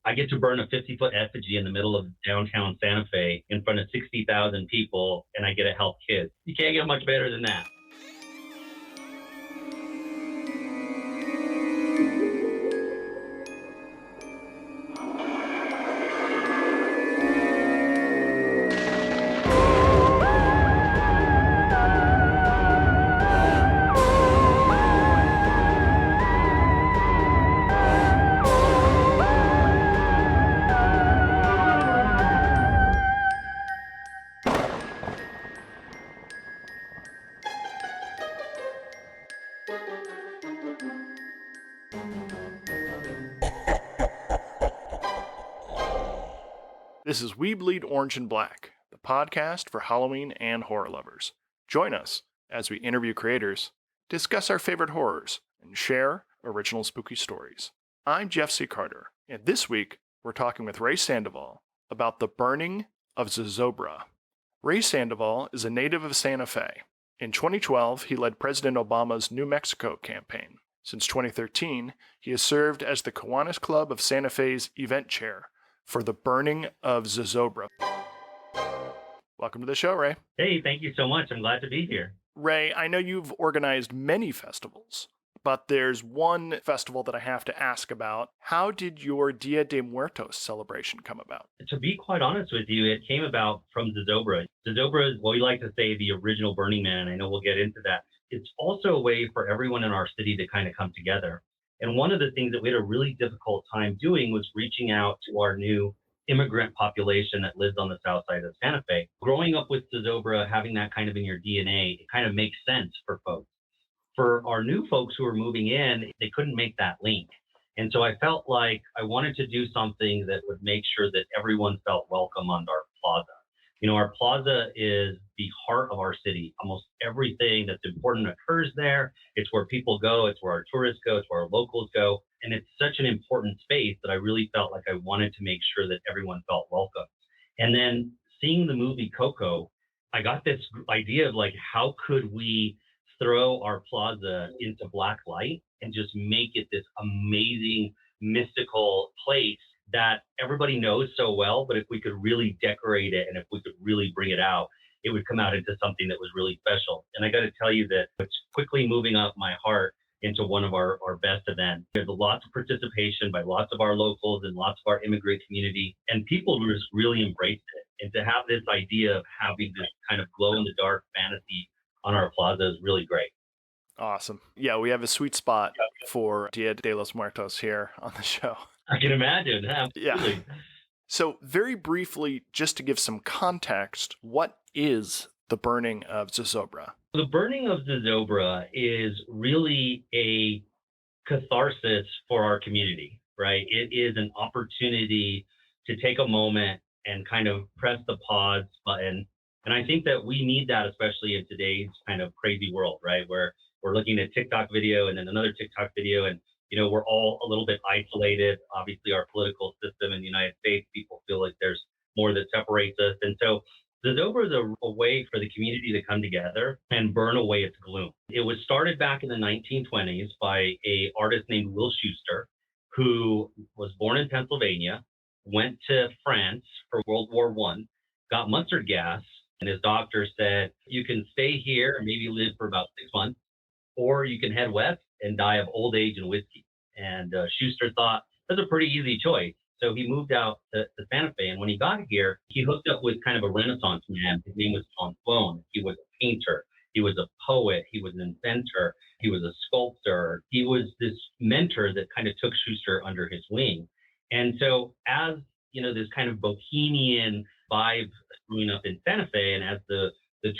I get to burn a 50-foot effigy in the middle of downtown Santa Fe in front of 60,000 people, and I get to help kids. You can't get much better than that. This is We Bleed Orange and Black, the podcast for Halloween and horror lovers. Join us as we interview creators, discuss our favorite horrors, and share original spooky stories. I'm Jeff C. Carter, and this week we're talking with Ray Sandoval about the burning of Zozobra. Ray Sandoval is a native of Santa Fe. In 2012, he led President Obama's New Mexico campaign. Since 2013, he has served as the Kiwanis Club of Santa Fe's event chair for the burning of Zozobra. Welcome to the show, Ray. Hey, thank you so much. I'm glad to be here. Ray, I know you've organized many festivals, but there's one festival that I have to ask about. How did your Dia Di Muertos celebration come about? To be quite honest with you, it came about from Zozobra. Zozobra is what we like to say the original Burning Man, and I know we'll get into that. It's also a way for everyone in our city to kind of come together. And one of the things that we had a really difficult time doing was reaching out to our new immigrant population that lives on the south side of Santa Fe. Growing up with Zozobra, having that kind of in your DNA, it kind of makes sense for folks. For our new folks who are moving in, they couldn't make that link. And so I felt like I wanted to do something that would make sure that everyone felt welcome on our plaza. You know, our plaza is the heart of our city. Almost everything that's important occurs there. It's where people go. It's where our tourists go. It's where our locals go. And it's such an important space that I really felt like I wanted to make sure that everyone felt welcome. And then seeing the movie Coco, I got this idea of like, how could we throw our plaza into black light and just make it this amazing, mystical place that everybody knows so well, but if we could really decorate it and if we could really bring it out, it would come out into something that was really special. And I got to tell you that it's quickly moving up my heart into one of our best events. There's lots of participation by lots of our locals and lots of our immigrant community, and people just really embraced it. And to have this idea of having this kind of glow-in-the-dark fantasy on our plaza is really great. Awesome. Yeah, we have a sweet spot for Dia de los Muertos here on the show. I can imagine. Absolutely. Yeah. So very briefly, just to give some context, what is the burning of Zozobra? The burning of Zozobra is really a catharsis for our community, right? It is an opportunity to take a moment and kind of press the pause button. And I think that we need that, especially in today's kind of crazy world, right? Where we're looking at TikTok video and then another TikTok video, and you know, we're all a little bit isolated. Obviously, our political system in the United States, people feel like there's more that separates us. And so Zozobra is a way for the community to come together and burn away its gloom. It was started back in the 1920s by an artist named Will Schuster, who was born in Pennsylvania, went to France for World War I, got mustard gas, and his doctor said, you can stay here and maybe live for about 6 months, or you can head west and die of old age and whiskey. And Schuster thought, that's a pretty easy choice. So he moved out to Santa Fe. And when he got here, he hooked up with kind of a Renaissance man. His name was Tom Sloan. He was a painter. He was a poet. He was an inventor. He was a sculptor. He was this mentor that kind of took Schuster under his wing. And so as, you know, this kind of bohemian vibe growing up in Santa Fe, and as the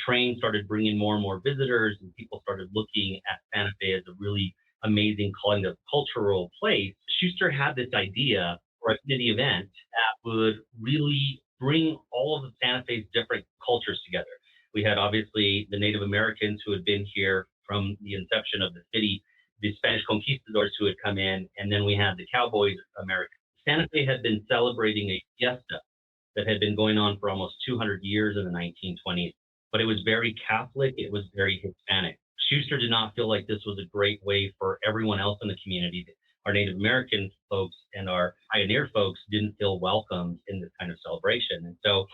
train started bringing more and more visitors and people started looking at Santa Fe as a really amazing kind of cultural place, Schuster had this idea for a city event that would really bring all of the Santa Fe's different cultures together. We had obviously the Native Americans who had been here from the inception of the city, the Spanish conquistadors who had come in, and then we had the Cowboys Americans. Santa Fe had been celebrating a fiesta that had been going on for almost 200 years in the 1920s. But it was very Catholic, it was very Hispanic. Schuster did not feel like this was a great way for everyone else in the community, our Native American folks and our pioneer folks didn't feel welcomed in this kind of celebration. And so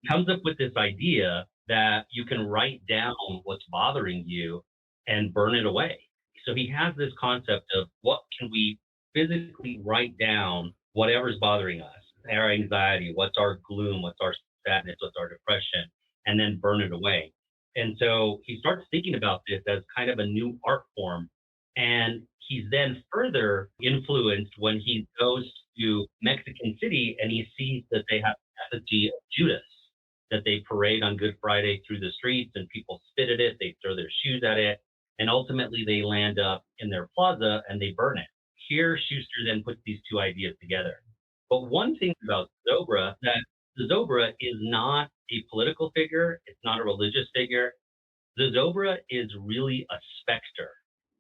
he comes up with this idea that you can write down what's bothering you and burn it away. So he has this concept of what can we physically write down whatever's bothering us, our anxiety, what's our gloom, what's our sadness, what's our depression, and then burn it away. And so he starts thinking about this as kind of a new art form. And he's then further influenced when he goes to Mexican City and he sees that they have the effigy of Judas that they parade on Good Friday through the streets, and people spit at it, they throw their shoes at it, and ultimately they land up in their plaza and they burn it. Here, Schuster then puts these two ideas together. But one thing about Zozobra, that Zozobra is not a political figure, it's not a religious figure. Zozobra is really a specter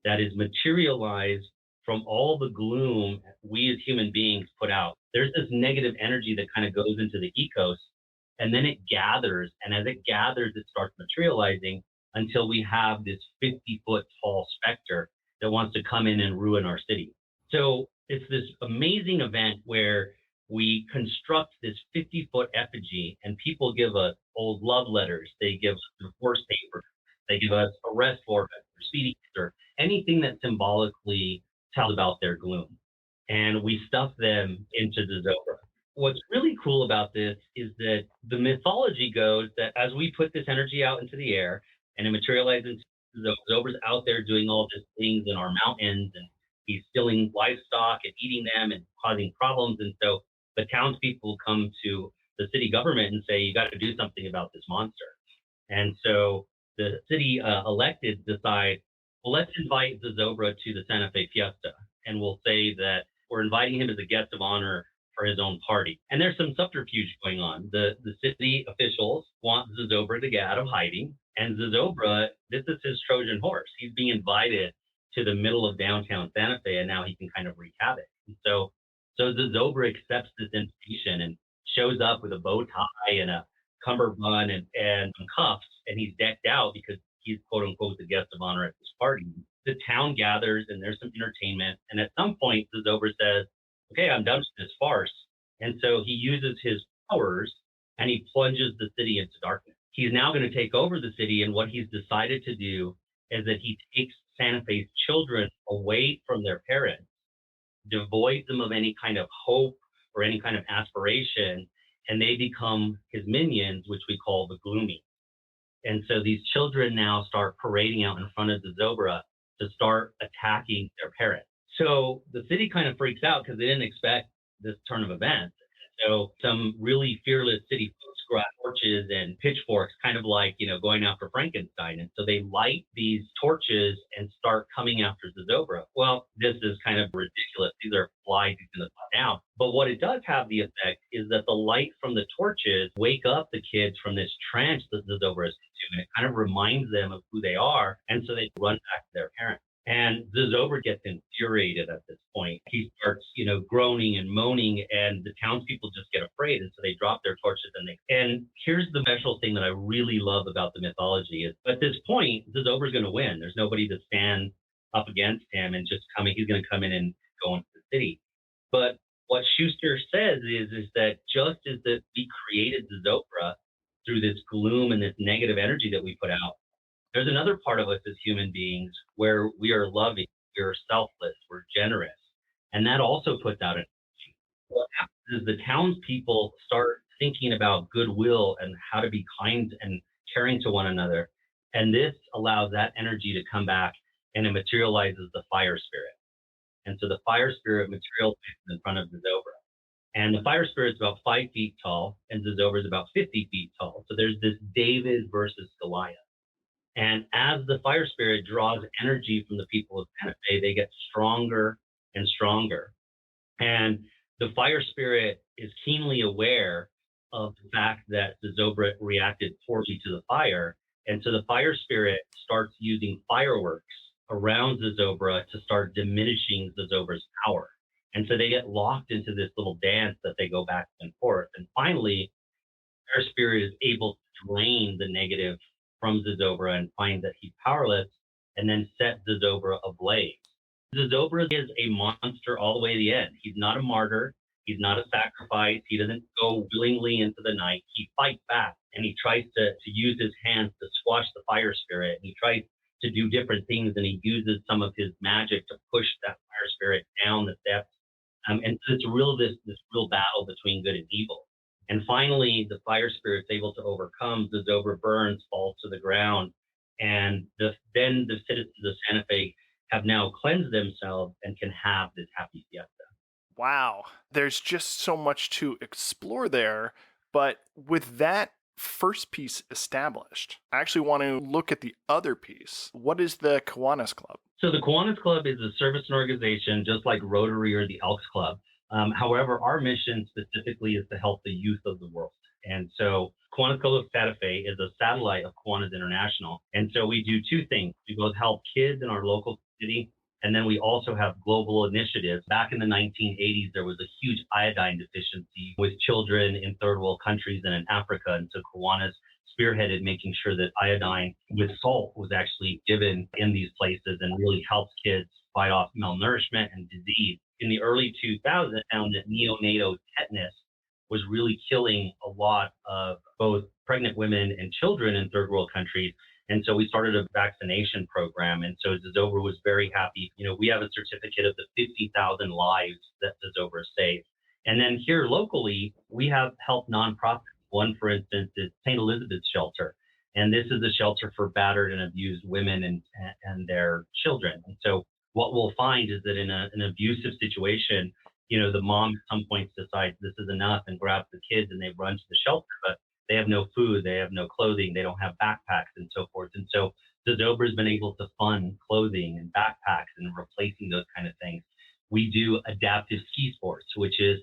that is materialized from all the gloom we as human beings put out. There's this negative energy that kind of goes into the ecos, and then it gathers. And as it gathers, it starts materializing until we have this 50-foot tall specter that wants to come in and ruin our city. So it's this amazing event where we construct this 50-foot effigy, and people give us old love letters, they give us divorce papers, they give us arrest warrants or speedy or anything that symbolically tells about their gloom. And we stuff them into Zozobra. What's really cool about this is that the mythology goes that as we put this energy out into the air and it materializes, Zozobra's out there doing all these things in our mountains, and he's stealing livestock and eating them and causing problems. And so the townspeople come to the city government and say, you got to do something about this monster. And so the city elected decide, well, let's invite Zozobra to the Santa Fe Fiesta. And we'll say that we're inviting him as a guest of honor for his own party. And there's some subterfuge going on. The city officials want Zozobra to get out of hiding. And Zozobra, this is his Trojan horse. He's being invited to the middle of downtown Santa Fe, and now he can kind of wreak havoc. And so Zozobra accepts this invitation and shows up with a bow tie and a cummerbund and some cuffs, and he's decked out because he's quote unquote the guest of honor at this party. The town gathers and there's some entertainment. And at some point, Zozobra says, okay, I'm done with this farce. And so he uses his powers and he plunges the city into darkness. He's now going to take over the city. And what he's decided to do is that he takes Santa Fe's children away from their parents, devoids them of any kind of hope or any kind of aspiration, and they become his minions, which we call the gloomy. And so these children now start parading out in front of Zozobra to start attacking their parents. So the city kind of freaks out because they didn't expect this turn of events. So some really fearless city folks grab torches and pitchforks, kind of like, going after Frankenstein. And so they light these torches and start coming after Zozobra. Well, this is kind of ridiculous. These are flies in the pot now. But what it does have the effect is that the light from the torches wake up the kids from this trance that Zozobra is into, and it kind of reminds them of who they are. And so they run back to their parents. And Zozobra gets infuriated at this point. He starts, groaning and moaning, and the townspeople just get afraid. And so they drop their torches and here's the special thing that I really love about the mythology is at this point, Zozobra's going to win. There's nobody to stand up against him and he's going to come in and go into the city. But what Schuster says is that just as that we created Zozobra through this gloom and this negative energy that we put out, there's another part of us as human beings where we are loving, we're selfless, we're generous. And that also puts out energy. What happens is the townspeople start thinking about goodwill and how to be kind and caring to one another. And this allows that energy to come back, and it materializes the fire spirit. And so the fire spirit materializes in front of Zozobra. And the fire spirit's about 5 feet tall, and Zozobra is about 50 feet tall. So there's this David versus Goliath. And as the fire spirit draws energy from the people of Santa Fe, they get stronger and stronger. And the fire spirit is keenly aware of the fact that Zozobra reacted poorly to the fire. And so the fire spirit starts using fireworks around Zozobra to start diminishing Zozobra's power. And so they get locked into this little dance that they go back and forth. And finally, fire spirit is able to drain the negative from Zozobra and find that he's powerless, and then set Zozobra ablaze. Zozobra is a monster all the way to the end. He's not a martyr. He's not a sacrifice. He doesn't go willingly into the night. He fights back and he tries to use his hands to squash the fire spirit. He tries to do different things and he uses some of his magic to push that fire spirit down the steps. And so it's this real battle between good and evil. And finally, the fire spirit's able to overcome. Zozobra burns, falls to the ground, and then the citizens of Santa Fe have now cleansed themselves and can have this happy fiesta. Wow. There's just so much to explore there. But with that first piece established, I actually want to look at the other piece. What is the Kiwanis Club? So the Kiwanis Club is a service and organization just like Rotary or the Elks Club. However, our mission specifically is to help the youth of the world. And so Kiwanis Club of Santa Fe is a satellite of Kiwanis International. And so we do two things. We both help kids in our local city, and then we also have global initiatives. Back in the 1980s, there was a huge iodine deficiency with children in third world countries and in Africa. And so Kiwanis spearheaded making sure that iodine with salt was actually given in these places and really helps kids fight off malnourishment and disease. In the early 2000s, found that neonatal tetanus was really killing a lot of both pregnant women and children in third world countries. And so we started a vaccination program. And so Zozobra was very happy. We have a certificate of the 50,000 lives that Zozobra saved. And then here locally, we have helped nonprofits. One, for instance, is St. Elizabeth's Shelter. And this is a shelter for battered and abused women and their children. And so what we'll find is that in an abusive situation, the mom at some point decides this is enough and grabs the kids and they run to the shelter, but they have no food, they have no clothing, they don't have backpacks and so forth. And so Zozobra has been able to fund clothing and backpacks and replacing those kind of things. We do adaptive ski sports, which is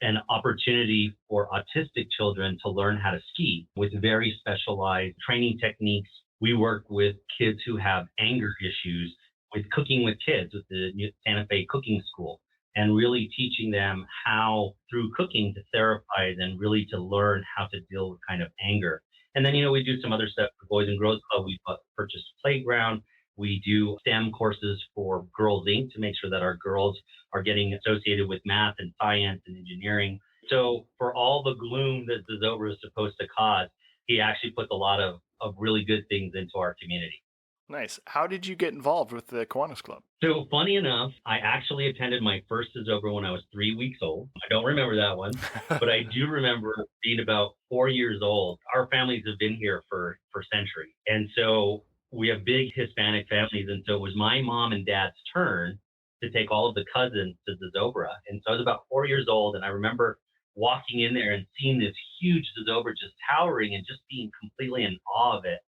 an opportunity for autistic children to learn how to ski with very specialized training techniques. We work with kids who have anger issues with cooking with kids with the Santa Fe Cooking School, and really teaching them how through cooking to therapize and really to learn how to deal with kind of anger. And then, we do some other stuff for Boys and Girls Club. We purchased a playground. We do STEM courses for Girls Inc. to make sure that our girls are getting associated with math and science and engineering. So for all the gloom that Zozobra is supposed to cause, he actually puts a lot of really good things into our community. Nice. How did you get involved with the Kiwanis Club? So funny enough, I actually attended my first Zozobra when I was 3 weeks old. I don't remember that one, but I do remember being about 4 years old. Our families have been here for centuries. And so we have big Hispanic families. And so it was my mom and dad's turn to take all of the cousins to Zozobra. And so I was about 4 years old. And I remember walking in there and seeing this huge Zozobra just towering and just being completely in awe of it.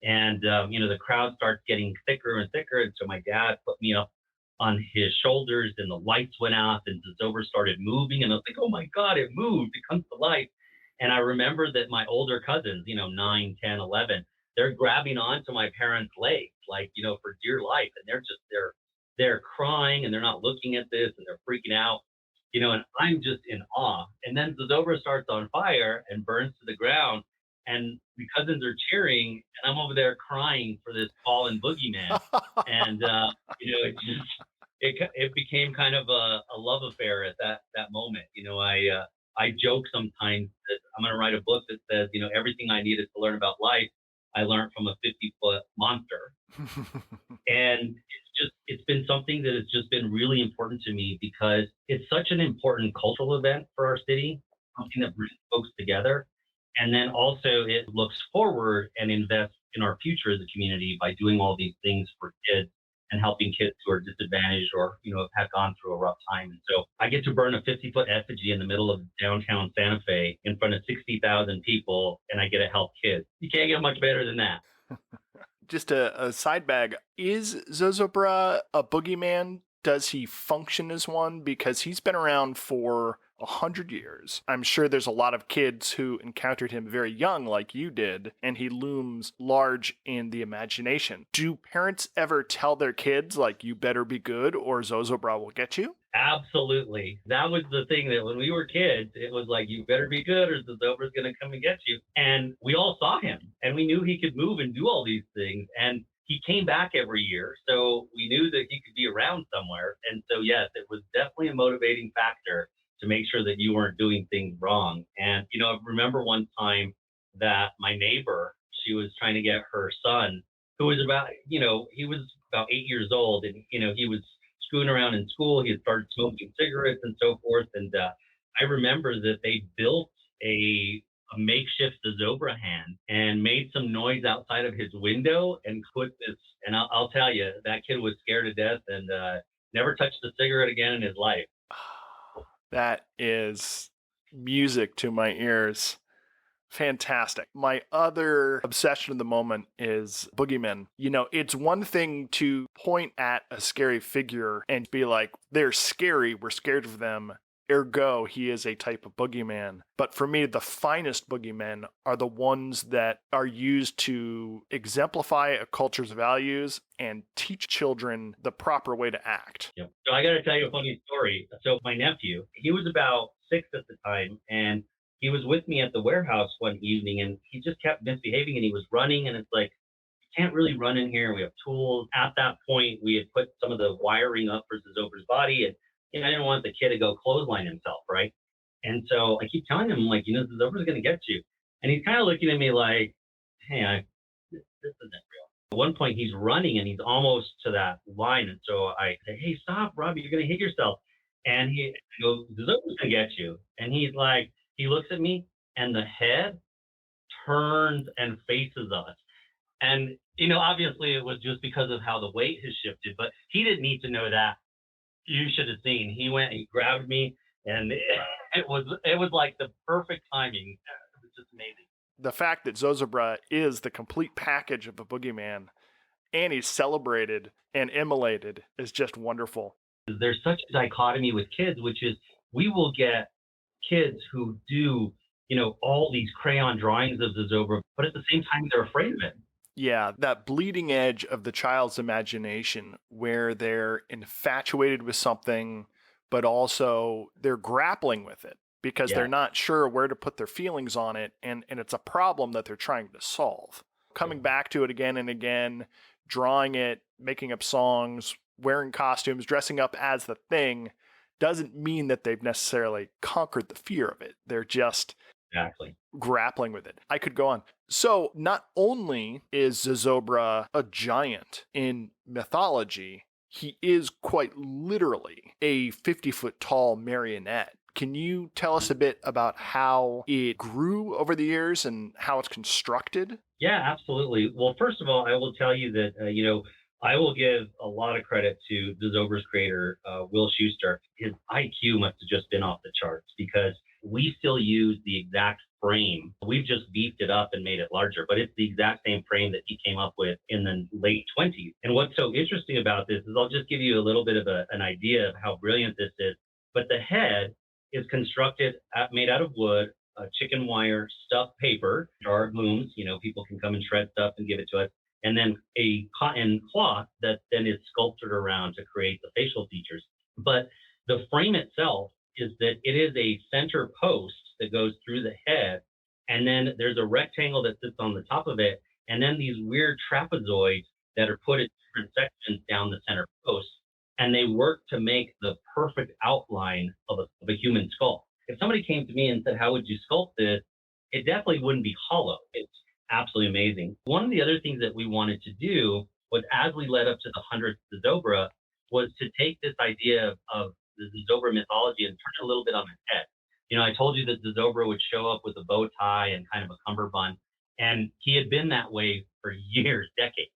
And, the crowd starts getting thicker and thicker. And so my dad put me up on his shoulders and the lights went out and Zozobra started moving. And I was like, oh my God, it moved. It comes to life. And I remember that my older cousins, 9, 10, 11, they're grabbing onto my parents' legs, for dear life. And they're crying and they're not looking at this and they're freaking out, and I'm just in awe. And then Zozobra starts on fire and burns to the ground. And the cousins are cheering, and I'm over there crying for this fallen Boogie Man. And it became kind of a love affair at that moment. I joke sometimes that I'm going to write a book that says, everything I needed to learn about life, I learned from a 50-foot monster. And it's been something that has just been really important to me because it's such an important cultural event for our city, something that brings folks together. And then also it looks forward and invests in our future as a community by doing all these things for kids and helping kids who are disadvantaged or, have gone through a rough time. And so I get to burn a 50-foot effigy in the middle of downtown Santa Fe in front of 60,000 people, and I get to help kids. You can't get much better than that. Just a side bag. Is Zozobra a boogeyman? Does he function as one? Because he's been around for 100 years. I'm sure there's a lot of kids who encountered him very young like you did, and he looms large in the imagination. Do parents ever tell their kids, you better be good or Zozobra will get you? Absolutely. That was the thing that when we were kids, it was like, you better be good or Zozobra's going to come and get you. And we all saw him and we knew he could move and do all these things. And he came back every year, so we knew that he could be around somewhere. And so, yes, it was definitely a motivating factor to make sure that you weren't doing things wrong. And, I remember one time that my neighbor, she was trying to get her son, who was about, he was about 8 years old, and, he was screwing around in school. He had started smoking cigarettes and so forth. And I remember that they built a makeshift Zozobra hand and made some noise outside of his window and put this. And I'll tell you, that kid was scared to death and never touched a cigarette again in his life. That is music to my ears. Fantastic. My other obsession of the moment is Boogie Man. It's one thing to point at a scary figure and be like, they're scary, we're scared of them, ergo, he is a type of boogeyman. But for me, the finest boogeymen are the ones that are used to exemplify a culture's values and teach children the proper way to act. Yeah. So I got to tell you a funny story. So my nephew, he was about 6 at the time, and he was with me at the warehouse one evening, and he just kept misbehaving, and he was running, and it's like, you can't really run in here. We have tools. At that point, we had put some of the wiring up for Zozobra's body, and I didn't want the kid to go clothesline himself, right? And so I keep telling him, like, Zozobra's going to get you. And he's kind of looking at me like, hey, this isn't real. At one point, he's running, and he's almost to that line. And so I say, hey, stop, Robbie, you're going to hit yourself. And he goes, Zozobra's going to get you. And he's like, he looks at me, and the head turns and faces us. And, obviously it was just because of how the weight has shifted, but he didn't need to know that. You should have seen. He went, he grabbed me, and it was like the perfect timing. It was just amazing. The fact that Zozobra is the complete package of a boogeyman, and he's celebrated and immolated, is just wonderful. There's such a dichotomy with kids, which is we will get kids who do, all these crayon drawings of Zozobra, but at the same time, they're afraid of it. Yeah, that bleeding edge of the child's imagination where they're infatuated with something, but also they're grappling with it because they're not sure where to put their feelings on it. And it's a problem that they're trying to solve. Coming back to it again and again, drawing it, making up songs, wearing costumes, dressing up as the thing doesn't mean that they've necessarily conquered the fear of it. They're just grappling with it. I could go on. So not only is Zozobra a giant in mythology, he is quite literally a 50-foot tall marionette. Can you tell us a bit about how it grew over the years and how it's constructed? Yeah, absolutely. Well, first of all, I will tell you that, I will give a lot of credit to Zozobra's creator, Will Schuster. His IQ must have just been off the charts because we still use the exact frame. We've just beefed it up and made it larger, but it's the exact same frame that he came up with in the late 20s. And what's so interesting about this is I'll just give you a little bit of an idea of how brilliant this is. But the head is constructed, made out of wood, chicken wire, stuffed paper, jar of looms. People can come and shred stuff and give it to us. And then a cotton cloth that then is sculpted around to create the facial features. But the frame itself is that it is a center post that goes through the head, and then there's a rectangle that sits on the top of it, and then these weird trapezoids that are put at different sections down the center post, and they work to make the perfect outline of a human skull. If somebody came to me and said, how would you sculpt this? It definitely wouldn't be hollow. It's absolutely amazing. One of the other things that we wanted to do was, as we led up to the 100th Zozobra, was to take this idea of the Zozobra mythology and turn it a little bit on its head. I told you that Zozobra would show up with a bow tie and kind of a cummerbund, and he had been that way for years, decades.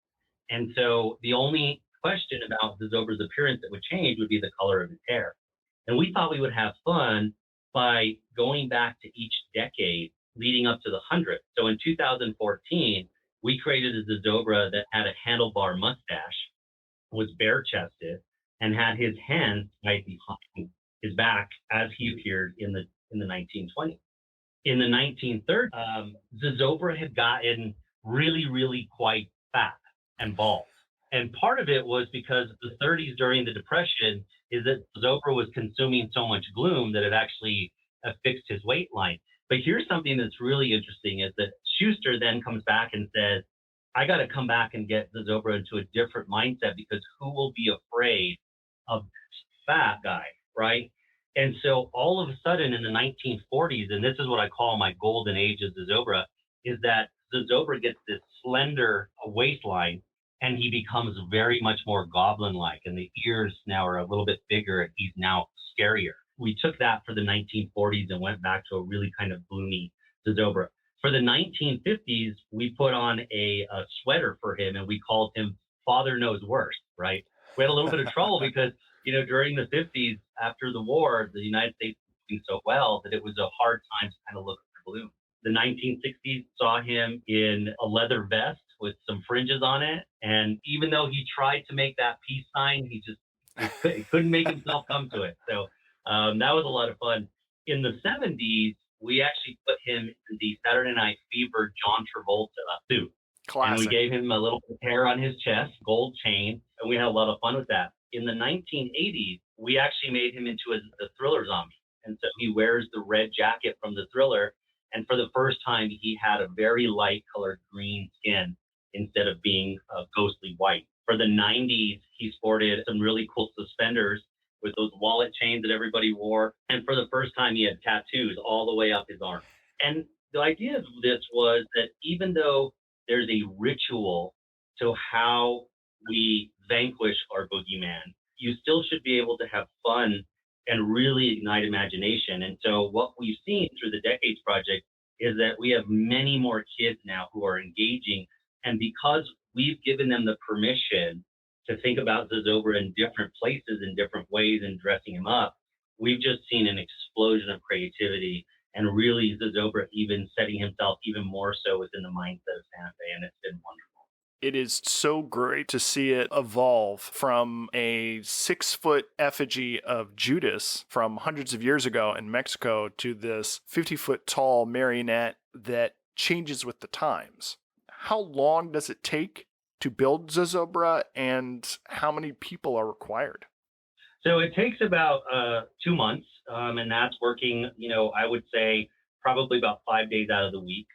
And so the only question about Zozobra's appearance that would change would be the color of his hair. And we thought we would have fun by going back to each decade leading up to the 100th. So in 2014, we created a Zozobra that had a handlebar mustache, was bare-chested, and had his hands tied behind his back as he appeared in the 1920s. In the 1930s, Zozobra had gotten really, really quite fat and bald. And part of it was because the 30s during the Depression is that Zozobra was consuming so much gloom that it actually fixed his weight line. But here's something that's really interesting is that Schuster then comes back and says, I got to come back and get Zozobra into a different mindset because who will be afraid of this fat guy, right? And so all of a sudden in the 1940s, and this is what I call my golden age of Zozobra, is that Zozobra gets this slender waistline and he becomes very much more goblin-like, and the ears now are a little bit bigger, and he's now scarier. We took that for the 1940s and went back to a really kind of gloomy Zozobra. For the 1950s, we put on a sweater for him, and we called him Father Knows Worst, right? We had a little bit of trouble because, during the 50s, after the war, the United States was doing so well that it was a hard time to kind of look at the balloon. The 1960s saw him in a leather vest with some fringes on it. And even though he tried to make that peace sign, he couldn't make himself come to it. So that was a lot of fun. In the 70s, we actually put him in the Saturday Night Fever John Travolta suit. Classic. And we gave him a little hair on his chest, gold chain, and we had a lot of fun with that. In the 1980s, we actually made him into a Thriller zombie. And so he wears the red jacket from the Thriller. And for the first time, he had a very light colored green skin instead of being ghostly white. For the 90s, he sported some really cool suspenders with those wallet chains that everybody wore. And for the first time, he had tattoos all the way up his arm. And the idea of this was that even though there's a ritual to how we vanquish our boogeyman, you still should be able to have fun and really ignite imagination. And so what we've seen through the Decades Project is that we have many more kids now who are engaging. And because we've given them the permission to think about Zozobra in different places, in different ways, and dressing him up, we've just seen an explosion of creativity and really Zozobra even setting himself even more so within the mindset of Santa Fe, and it's been wonderful. It is so great to see it evolve from a 6-foot effigy of Judas from hundreds of years ago in Mexico to this 50-foot tall marionette that changes with the times. How long does it take to build Zozobra, and how many people are required? So it takes about 2 months, and that's working, I would say probably about 5 days out of the week.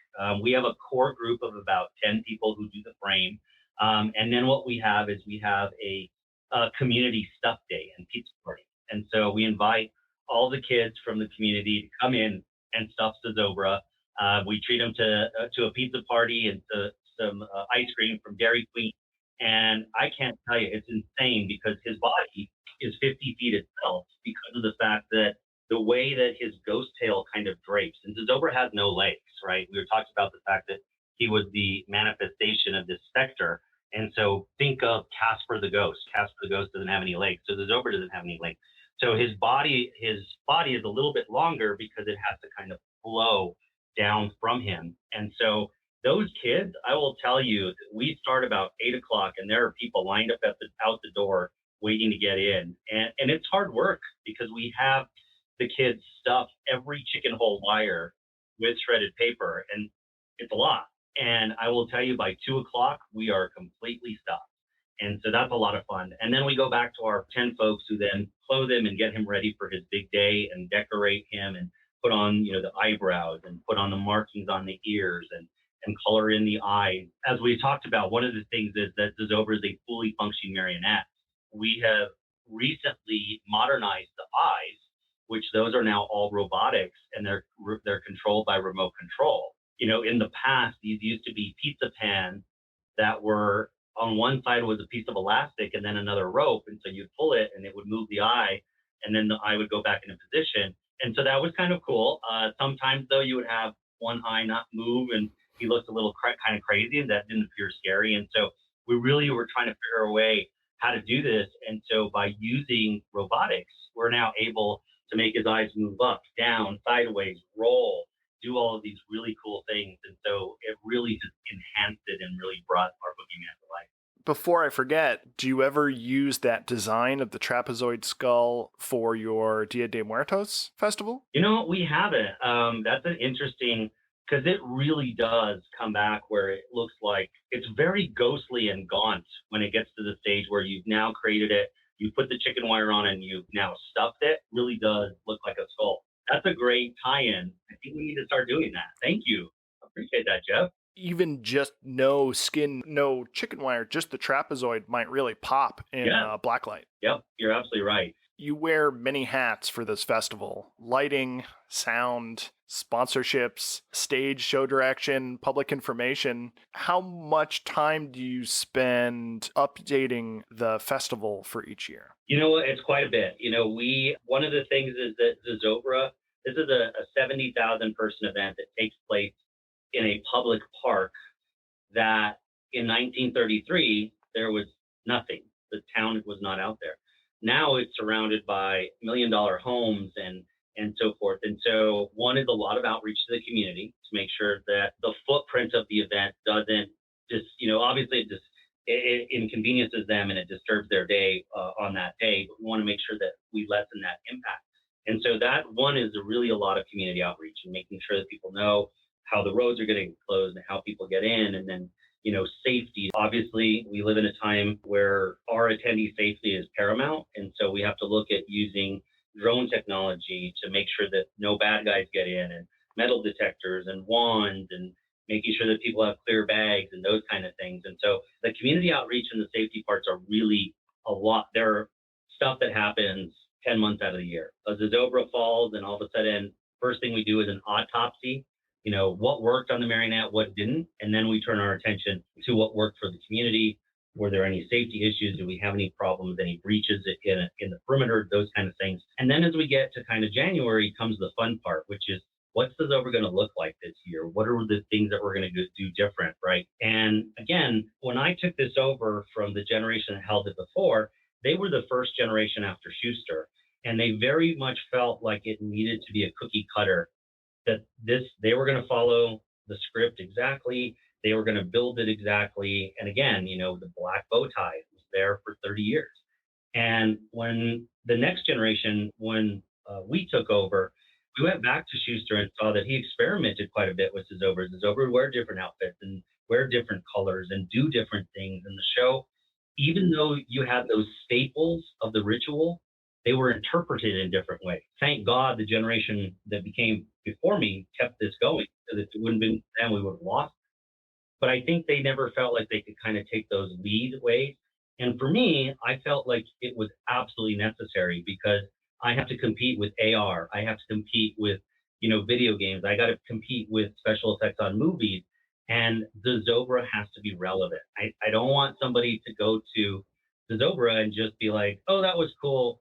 We have a core group of about 10 people who do the frame. And then what we have is we have a community stuff day and pizza party. And so we invite all the kids from the community to come in and stuff Zozobra. We treat them to a pizza party and to some ice cream from Dairy Queen. And I can't tell you, it's insane because his body is 50 feet itself because of the fact that the way that his ghost tail kind of drapes. And Zozobra has no legs, right? We were talking about the fact that he was the manifestation of this specter. And so think of Casper the Ghost. Casper the Ghost doesn't have any legs. So Zozobra doesn't have any legs. So his body is a little bit longer because it has to kind of flow down from him. And so those kids, I will tell you, we start about 8 o'clock and there are people lined up out the door waiting to get in. And it's hard work because we have the kids stuff every chicken hole wire with shredded paper, and it's a lot. And I will tell you, by 2 o'clock, we are completely stuffed. And so that's a lot of fun. And then we go back to our 10 folks who then clothe him and get him ready for his big day and decorate him and put on, the eyebrows and put on the markings on the ears and color in the eyes. As we talked about, one of the things is that Zozobra is a fully functioning marionette. We have recently modernized the eyes, which those are now all robotics, and they're controlled by remote control. In the past, these used to be pizza pans that were on one side was a piece of elastic and then another rope, and so you'd pull it and it would move the eye, and then the eye would go back into position. And so that was kind of cool. Sometimes though, you would have one eye not move, and he looked a little kind of crazy, and that didn't appear scary. And so we really were trying to figure a way how to do this. And so by using robotics, we're now able to make his eyes move up, down, sideways, roll, do all of these really cool things. And so it really just enhanced it and really brought our boogeyman to life. Before I forget, do you ever use that design of the trapezoid skull for your Dia de Muertos festival? We haven't. That's an interesting, because it really does come back where it looks like it's very ghostly and gaunt when it gets to the stage where you've now created it, you put the chicken wire on and you've now stuffed it. Really does look like a skull. That's a great tie-in. I think we need to start doing that. Thank you. Appreciate that, Jeff. even just no skin, no chicken wire, just the trapezoid might really pop in Yeah. blacklight. Yep. You're absolutely right. You wear many hats for this festival: lighting, sound, sponsorships, stage show direction, public information. How much time do you spend updating the festival for each year? You know what? It's quite a bit. One of the things is that Zozobra, this is a 70,000 person event that takes place in a public park that in 1933, there was nothing. The town was not out there. Now it's surrounded by $1 million homes and so forth. And so one is a lot of outreach to the community to make sure that the footprint of the event doesn't just, obviously it inconveniences them and it disturbs their day on that day. But we want to make sure that we lessen that impact. And so that one is really a lot of community outreach and making sure that people know how the roads are getting closed and how people get in. And then, safety. Obviously, we live in a time where our attendee safety is paramount. And so we have to look at using drone technology to make sure that no bad guys get in, and metal detectors and wands, and making sure that people have clear bags and those kind of things. And so the community outreach and the safety parts are really a lot. They're stuff that happens 10 months out of the year. A Zozobra falls, and all of a sudden, first thing we do is an autopsy. What worked on the marionette, what didn't, and then we turn our attention to what worked for the community. Were there any safety issues? Do we have any problems, any breaches in the perimeter, those kind of things? And then as we get to kind of January comes the fun part, which is what's the Zobra going to look like this year? What are the things that we're going to do different, right? And again, when I took this over from the generation that held it before, they were the first generation after Schuster, and they very much felt like it needed to be a cookie cutter, that they were going to follow the script exactly. They were going to build it exactly. And again, the black bow tie was there for 30 years. And when the next generation, when we took over, we went back to Schuster and saw that he experimented quite a bit with Zozobra. Zozobra would wear different outfits and wear different colors and do different things in the show. Even though you had those staples of the ritual, they were interpreted in different ways. Thank God the generation that became before me kept this going, so that it wouldn't have been them, we would have lost. But I think they never felt like they could kind of take those lead ways. And for me, I felt like it was absolutely necessary, because I have to compete with AR. I have to compete with, video games. I got to compete with special effects on movies. And the Zobra has to be relevant. I don't want somebody to go to the Zobra and just be like, oh, that was cool,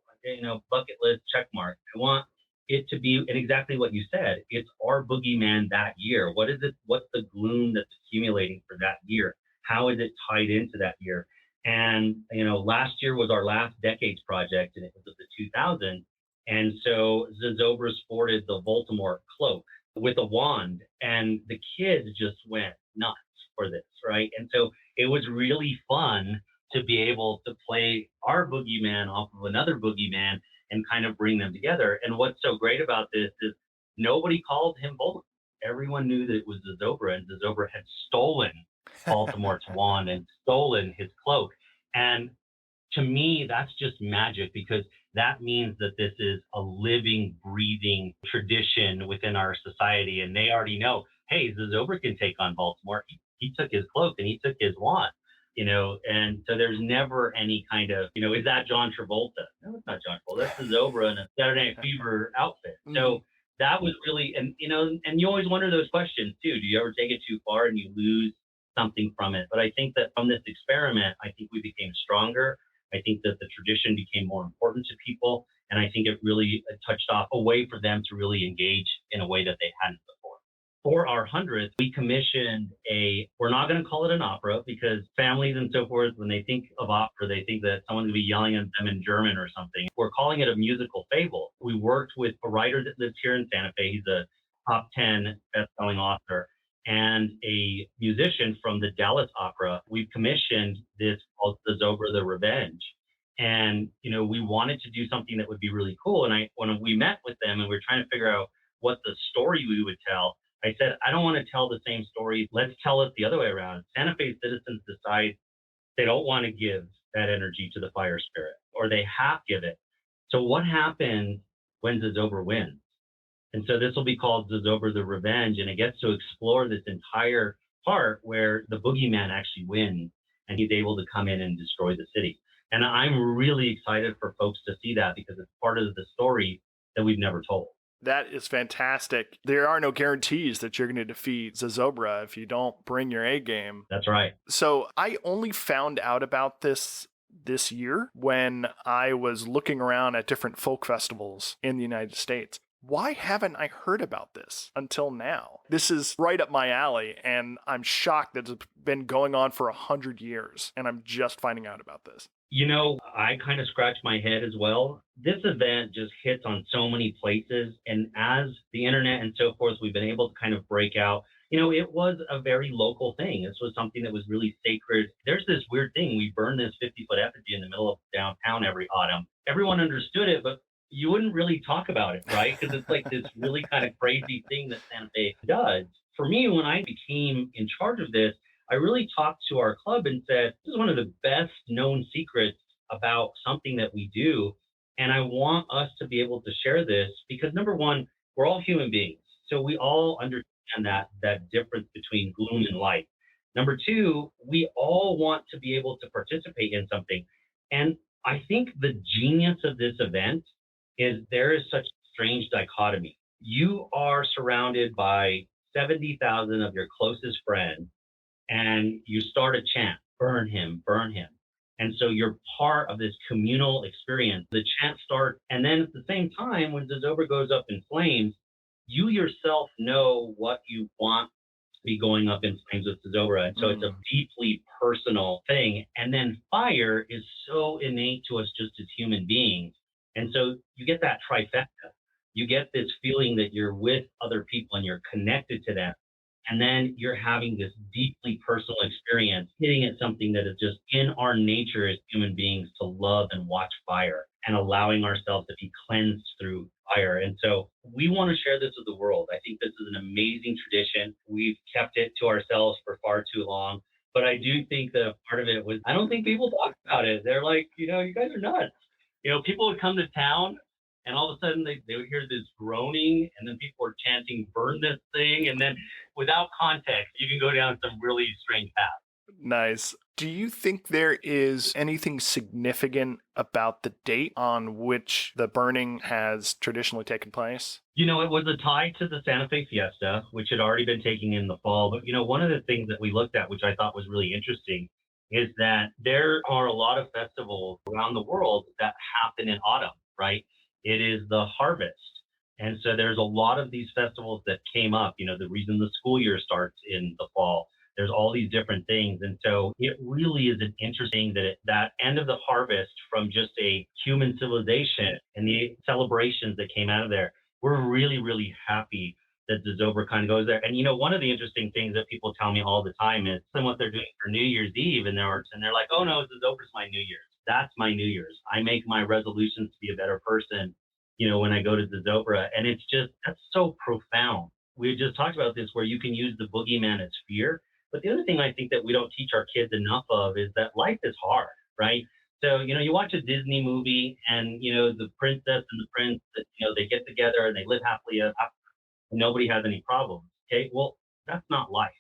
bucket list check mark. I want it to be, and exactly what you said, it's our boogeyman that year. What is it? What's the gloom that's accumulating for that year? How is it tied into that year? And, last year was our last decades project, and it was of the 2000s. And so Zozobra sported the Baltimore cloak with a wand, and the kids just went nuts for this, right? And so it was really fun to be able to play our boogeyman off of another boogeyman and kind of bring them together. And what's so great about this is nobody called him Baltimore. Everyone knew that it was Zozobra, and Zozobra had stolen Baltimore's wand and stolen his cloak. And to me, that's just magic, because that means that this is a living, breathing tradition within our society. And they already know, hey, Zozobra can take on Baltimore. He took his cloak and he took his wand. And so there's never any kind of, is that John Travolta? No, it's not John Travolta. That's the Zobra in a Saturday Night Fever outfit. So that was really, and you always wonder those questions too. Do you ever take it too far and you lose something from it? But I think that from this experiment, I think we became stronger. I think that the tradition became more important to people. And I think it really touched off a way for them to really engage in a way that they hadn't before. For our 100th, we commissioned we're not going to call it an opera, because families and so forth, when they think of opera, they think that someone's going to be yelling at them in German or something. We're calling it a musical fable. We worked with a writer that lives here in Santa Fe. He's a top 10 best-selling author, and a musician from the Dallas Opera. We've commissioned this called the Zobra the Revenge. And, we wanted to do something that would be really cool. And when we met with them and we were trying to figure out what the story we would tell, I said, I don't want to tell the same story. Let's tell it the other way around. Santa Fe citizens decide they don't want to give that energy to the fire spirit, or they half give it. So what happens when Zozobra wins? And so this will be called Zozobra the Revenge, and it gets to explore this entire part where the Boogie Man actually wins and he's able to come in and destroy the city. And I'm really excited for folks to see that because it's part of the story that we've never told. That is fantastic. There are no guarantees that you're going to defeat Zozobra if you don't bring your A game. That's right. So I only found out about this year when I was looking around at different folk festivals in the United States. Why haven't I heard about this until now? This is right up my alley, and I'm shocked that it's been going on for 100 years, and I'm just finding out about this. I kind of scratch my head as well. This event just hits on so many places. And as the internet and so forth, we've been able to kind of break out. It was a very local thing. This was something that was really sacred. There's this weird thing. We burn this 50-foot effigy in the middle of downtown every autumn. Everyone understood it, but you wouldn't really talk about it, right? Because it's like this really kind of crazy thing that Santa Fe does. For me, when I became in charge of this, I really talked to our club and said, this is one of the best known secrets about something that we do. And I want us to be able to share this because number one, we're all human beings. So we all understand that difference between gloom and light. Number two, we all want to be able to participate in something. And I think the genius of this event is there is such a strange dichotomy. You are surrounded by 70,000 of your closest friends and you start a chant, burn him, burn him. And so you're part of this communal experience. The chant starts, and then at the same time, when Zozobra goes up in flames, you yourself know what you want to be going up in flames with Zozobra. And so it's a deeply personal thing. And then fire is so innate to us just as human beings. And so you get that trifecta. You get this feeling that you're with other people and you're connected to them. And then you're having this deeply personal experience, hitting at something that is just in our nature as human beings to love and watch fire and allowing ourselves to be cleansed through fire. And so we want to share this with the world. I think this is an amazing tradition. We've kept it to ourselves for far too long. But I do think that part of it was, I don't think people talk about it. They're like, you guys are nuts. People would come to town and all of a sudden they would hear this groaning and then people were chanting, burn this thing. And then without context, you can go down some really strange paths. Nice. Do you think there is anything significant about the date on which the burning has traditionally taken place? It was a tie to the Santa Fe Fiesta, which had already been taking in the fall. But, one of the things that we looked at, which I thought was really interesting, is that there are a lot of festivals around the world that happen in autumn, right? It is the harvest. And so there's a lot of these festivals that came up, the reason the school year starts in the fall. There's all these different things. And so it really is an interesting that end of the harvest from just a human civilization and the celebrations that came out of there. We're really, really happy that Zozobra kind of goes there. And, one of the interesting things that people tell me all the time is what they're doing for New Year's Eve. And they're like, oh, no, Zozobra's my New Year's. That's my New Year's. I make my resolutions to be a better person, when I go to Zozobra. And that's so profound. We just talked about this where you can use the Boogie Man as fear. But the other thing I think that we don't teach our kids enough of is that life is hard, right? So, you watch a Disney movie and, the princess and the prince, they get together and they live happily ever after. Nobody has any problems. Okay. Well, that's not life.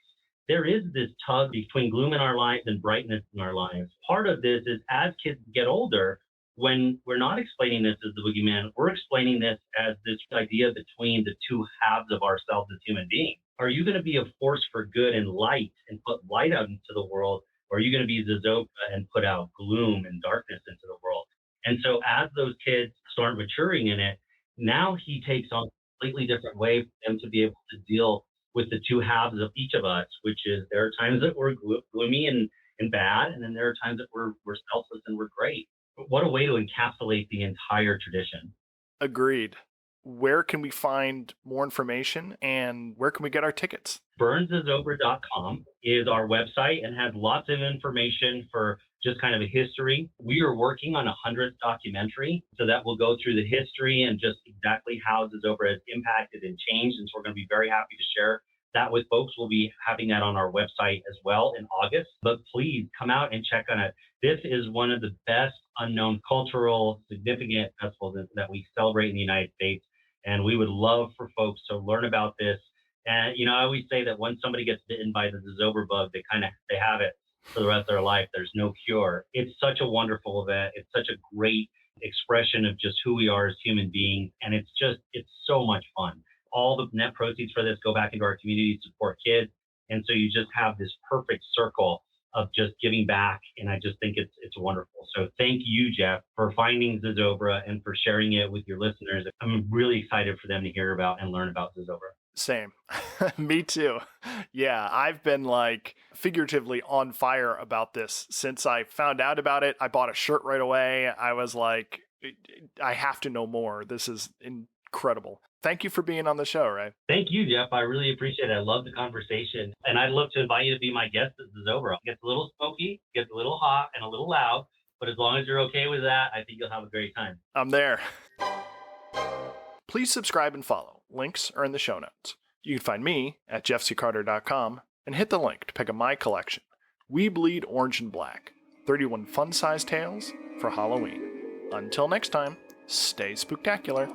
There is this tug between gloom in our lives and brightness in our lives. Part of this is as kids get older, when we're not explaining this as the Boogie Man, we're explaining this as this idea between the two halves of ourselves as human beings. Are you going to be a force for good and light and put light out into the world? Or are you going to be Zozobra and put out gloom and darkness into the world? And so as those kids start maturing in it, now he takes on a completely different way for them to be able to deal with the two halves of each of us, which is there are times that we're gloomy and bad, and then there are times that we're selfless and we're great. What a way to encapsulate the entire tradition. Agreed. Where can we find more information and where can we get our tickets? BurnZozobra.com is our website and has lots of information for just kind of a history. We are working on a 100th documentary, so that will go through the history and just exactly how Zozobra has impacted and changed. And so we're going to be very happy to share that with folks. We'll be having that on our website as well in August. But please come out and check on it. This is one of the best unknown cultural significant festivals that we celebrate in the United States. And we would love for folks to learn about this And I always say that once somebody gets bitten by the zozobra bug, they have it for the rest of their life. There's no cure. It's such a wonderful event. It's such a great expression of just who we are as human beings, and it's so much fun. All the net proceeds for this go back into our community to support kids, and so you just have this perfect circle of just giving back, and I just think it's wonderful. So thank you, Jeff, for finding Zozobra and for sharing it with your listeners. I'm really excited for them to hear about and learn about Zozobra. Same. Me too. Yeah, I've been like figuratively on fire about this since I found out about it. I bought a shirt right away. I was like, I have to know more. This is incredible. Thank you for being on the show, Ray. Thank you, Jeff. I really appreciate it. I love the conversation. And I'd love to invite you to be my guest at Zozobra. It gets a little smoky, gets a little hot, and a little loud. But as long as you're okay with that, I think you'll have a great time. I'm there. Please subscribe and follow. Links are in the show notes. You can find me at jeffccarter.com and hit the link to pick up my collection, We Bleed Orange and Black, 31 fun-sized tales for Halloween. Until next time, stay spooktacular.